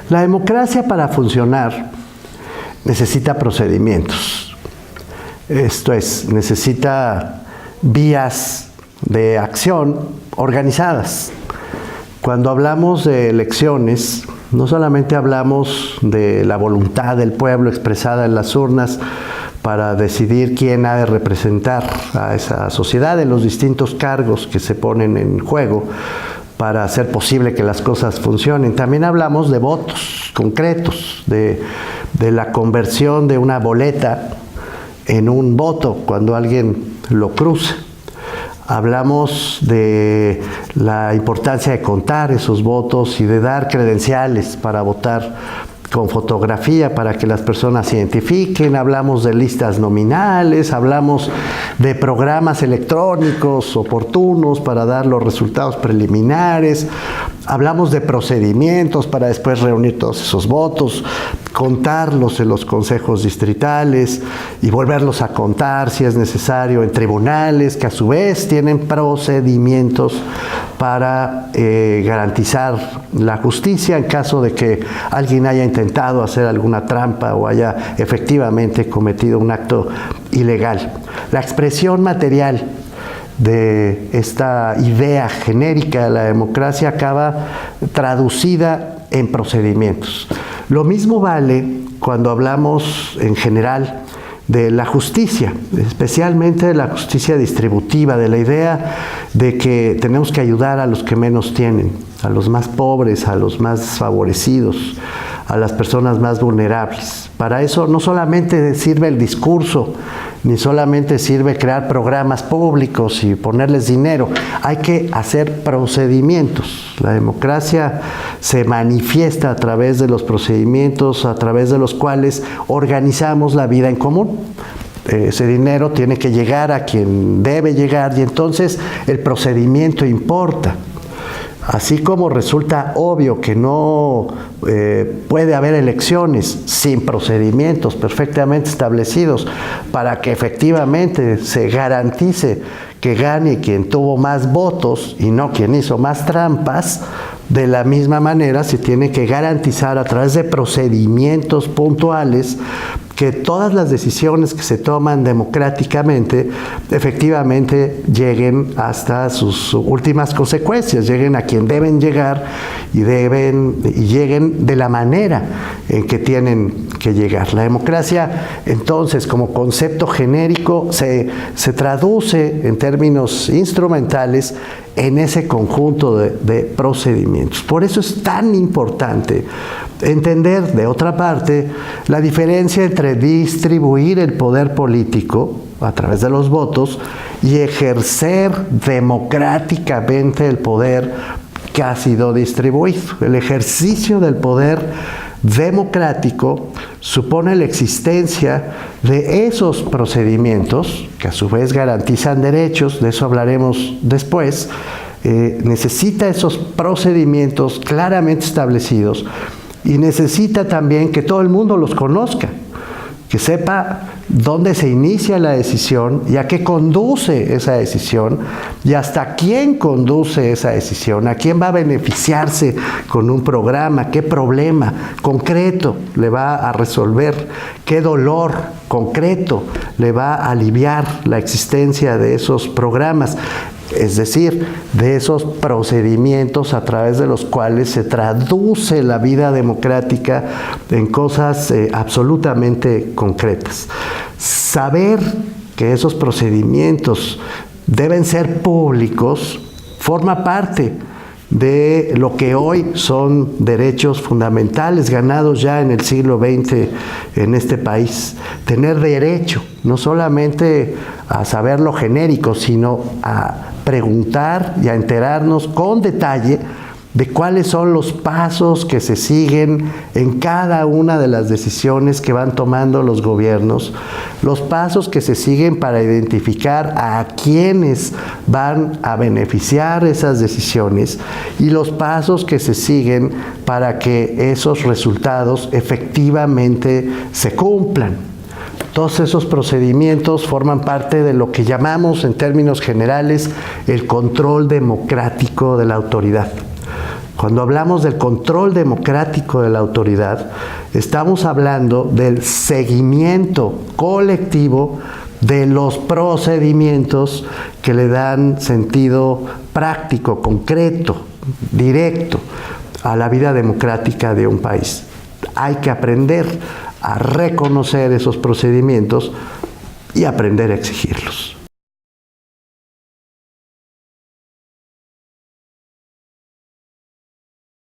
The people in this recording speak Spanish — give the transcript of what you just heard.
La democracia, para funcionar, necesita procedimientos. Esto es, necesita vías de acción organizadas. Cuando hablamos de elecciones, no solamente hablamos de la voluntad del pueblo expresada en las urnas para decidir quién ha de representar a esa sociedad en los distintos cargos que se ponen en juego para hacer posible que las cosas funcionen. También hablamos de votos concretos, de la conversión de una boleta en un voto cuando alguien lo cruza. Hablamos de la importancia de contar esos votos y de dar credenciales para votar con fotografía para que las personas se identifiquen. Hablamos de listas nominales, hablamos de programas electrónicos oportunos para dar los resultados preliminares, hablamos de procedimientos para después reunir todos esos votos, contarlos en los consejos distritales y volverlos a contar si es necesario en tribunales, que a su vez tienen procedimientos para garantizar la justicia en caso de que alguien haya intentado hacer alguna trampa o haya efectivamente cometido un acto ilegal. La expresión material de esta idea genérica de la democracia acaba traducida en procedimientos. Lo mismo vale cuando hablamos en general de la justicia, especialmente de la justicia distributiva, de la idea de que tenemos que ayudar a los que menos tienen, a los más pobres, a los más desfavorecidos, a las personas más vulnerables. Para eso no solamente sirve el discurso, ni solamente sirve crear programas públicos y ponerles dinero, hay que hacer procedimientos. La democracia se manifiesta a través de los procedimientos, a través de los cuales organizamos la vida en común. Ese dinero tiene que llegar a quien debe llegar y entonces el procedimiento importa. Así como resulta obvio que no puede haber elecciones sin procedimientos perfectamente establecidos para que efectivamente se garantice que gane quien tuvo más votos y no quien hizo más trampas, de la misma manera se tiene que garantizar a través de procedimientos puntuales que todas las decisiones que se toman democráticamente efectivamente lleguen hasta sus últimas consecuencias, lleguen a quien deben llegar y lleguen de la manera en que tienen que llegar. La democracia, entonces, como concepto genérico, se traduce en términos instrumentales en ese conjunto de procedimientos. Por eso es tan importante entender, de otra parte, la diferencia entre distribuir el poder político a través de los votos y ejercer democráticamente el poder que ha sido distribuido. El ejercicio del poder democrático supone la existencia de esos procedimientos que a su vez garantizan derechos, de eso hablaremos después. Necesita esos procedimientos claramente establecidos y necesita también que todo el mundo los conozca, que sepa dónde se inicia la decisión y a qué conduce esa decisión y hasta quién conduce esa decisión, a quién va a beneficiarse con un programa, qué problema concreto le va a resolver, qué dolor concreto le va a aliviar la existencia de esos programas. Es decir, de esos procedimientos a través de los cuales se traduce la vida democrática en cosas absolutamente concretas. Saber que esos procedimientos deben ser públicos forma parte de lo que hoy son derechos fundamentales ganados ya en el siglo XX en este país. Tener derecho, no solamente a saber lo genérico, sino a preguntar y a enterarnos con detalle de cuáles son los pasos que se siguen en cada una de las decisiones que van tomando los gobiernos, los pasos que se siguen para identificar a quienes van a beneficiar esas decisiones y los pasos que se siguen para que esos resultados efectivamente se cumplan. Todos esos procedimientos forman parte de lo que llamamos en términos generales el control democrático de la autoridad. Cuando hablamos del control democrático de la autoridad, estamos hablando del seguimiento colectivo de los procedimientos que le dan sentido práctico, concreto, directo a la vida democrática de un país. Hay que aprender a reconocer esos procedimientos y aprender a exigirlos.